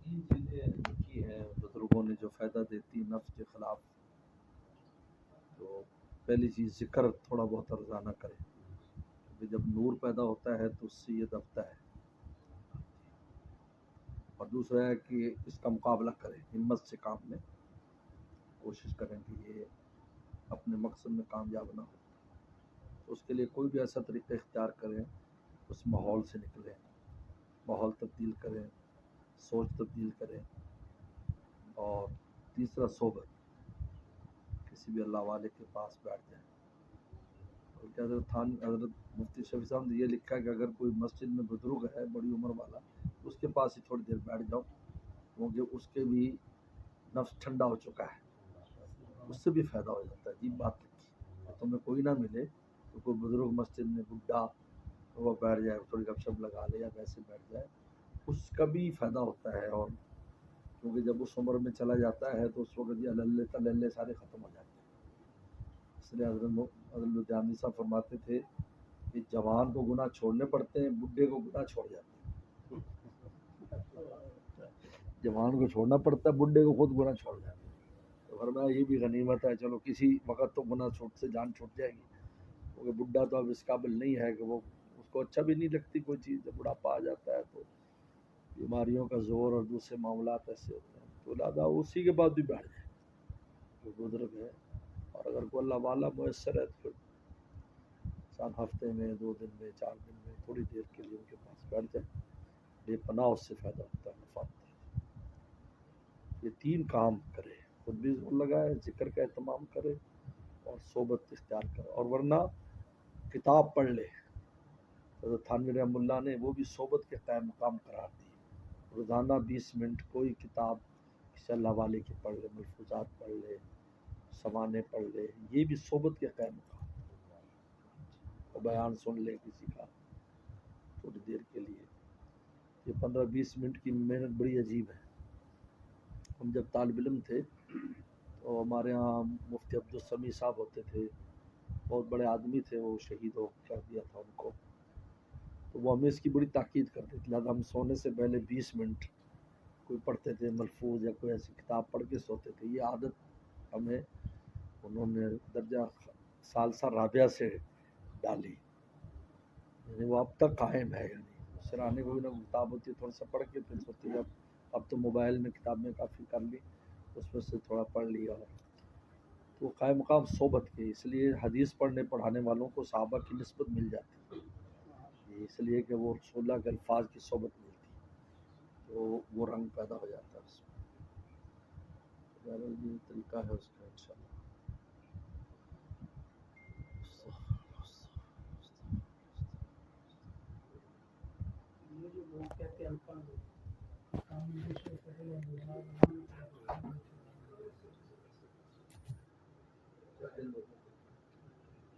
تین چیزیں لکھی ہیں بزرگوں نے جو فائدہ دیتی نفس کے خلاف. تو پہلی چیز ذکر تھوڑا بہت روزانہ کرے، کیونکہ جب نور پیدا ہوتا ہے تو اس سے یہ دبتا ہے. اور دوسرا ہے کہ اس کا مقابلہ کریں، ہمت سے کام لیں، کوشش کریں کہ یہ اپنے مقصد میں کامیاب نہ ہو. تو اس کے لیے کوئی بھی ایسا طریقہ اختیار کریں، اس ماحول سے نکلیں، ماحول تبدیل کریں، سوچ تبدیل کریں. اور تیسرا صحبت، کسی بھی اللہ والے کے پاس بیٹھ جائیں. اور کیا حضرت مفتی شفیع صاحب نے یہ لکھا کہ اگر کوئی مسجد میں بزرگ ہے بڑی عمر والا، اس کے پاس ہی تھوڑی دیر بیٹھ جاؤ، کیونکہ اس کے بھی نفس ٹھنڈا ہو چکا ہے، اس سے بھی فائدہ ہو جاتا ہے. عجیب بات لکھی، تمہیں کوئی نہ ملے تو کوئی بزرگ مسجد میں بڈھا وہ بیٹھ جائے، تھوڑی گپ شپ لگا لے یا ویسے بیٹھ جائے، اس کا بھی فائدہ ہوتا ہے. اور کیونکہ جب اس عمر میں چلا جاتا ہے تو اس وقت یہ اللہ تللے سارے ختم ہو جاتے ہیں. اس لیے حضرت جامی صاحب فرماتے تھے کہ جوان کو گناہ چھوڑنے پڑتے ہیں، بڈھے کو گناہ چھوڑ جاتے ہیں. جوان کو چھوڑنا پڑتا ہے، بڈھے کو خود گناہ چھوڑ جاتے ہیں. تو فرمایا یہ بھی غنیمت ہے، چلو کسی وقت تو گناہ چھوٹ سے جان چھوٹ جائے گی، کیونکہ بڈھا تو اب اس قابل نہیں ہے کہ وہ اس کو اچھا بھی نہیں لگتی کوئی چیز. جب بڑھاپا آ جاتا ہے تو بیماریوں کا زور اور دوسرے معاملات ایسے ہوتے ہیں، تو لہٰذا اسی کے بعد بھی بیٹھ جائے جو بزرگ ہے. اور اگر کوئی اللہ والا میسر ہے تو پھر انسان ہفتے میں 2 دن میں 4 دن میں تھوڑی دیر کے لیے ان کے پاس بیٹھ جائے، بے پناہ اس سے فائدہ ہوتا ہے، نفع ہوتا ہے. یہ 3 کام کرے، خود بھی زور لگائے، ذکر کا اہتمام کرے اور صحبت اختیار کرے. اور ورنہ کتاب پڑھ لے. حضرت تھانوی رحمہ اللہ نے وہ بھی صحبت کے قائم مقام قرار دی. روزانہ 20 منٹ کوئی کتاب کسی اللہ والے کی پڑھ لے، ملفوظات پڑھ لے، سوانے پڑھ لے، یہ بھی صحبت کے قائم مقام. اور بیان سن لے کسی کا تھوڑی دیر کے لیے. یہ 15-20 منٹ کی محنت بڑی عجیب ہے. ہم جب طالب علم تھے تو ہمارے ہاں مفتی عبدالسمیع صاحب ہوتے تھے، بہت بڑے آدمی تھے، وہ شہید ہو کر دیا تھا ان کو. تو وہ ہمیں اس کی بڑی تاکید کرتے تھے، لہٰذا ہم سونے سے پہلے 20 منٹ کوئی پڑھتے تھے ملفوظ یا کوئی ایسی کتاب پڑھ کے سوتے تھے. یہ عادت ہمیں انہوں نے درجہ ثالثہ رابعہ سے ڈالی، یعنی وہ اب تک قائم ہے. یعنی سرانے کو بھی نہ کتاب ہوتی ہے، تھوڑا سا پڑھ کے پھر سوتے ہیں. اب تو موبائل میں کتابیں کافی کر لی، اس میں سے تھوڑا پڑھ لیا. تو قائم مقام صحبت کے، اس لیے حدیث پڑھنے پڑھانے والوں کو صحابہ کی نسبت مل جاتی ہے، اس لیے کہ وہ رسول اللہ کے الفاظ کی صحبت ملتی ہے، تو وہ رنگ پیدا ہو جاتا ہے اس میں. یہ طریقہ ہے اس کا انشاءاللہ. یہ جو وہ کہتے ہیں الفاظ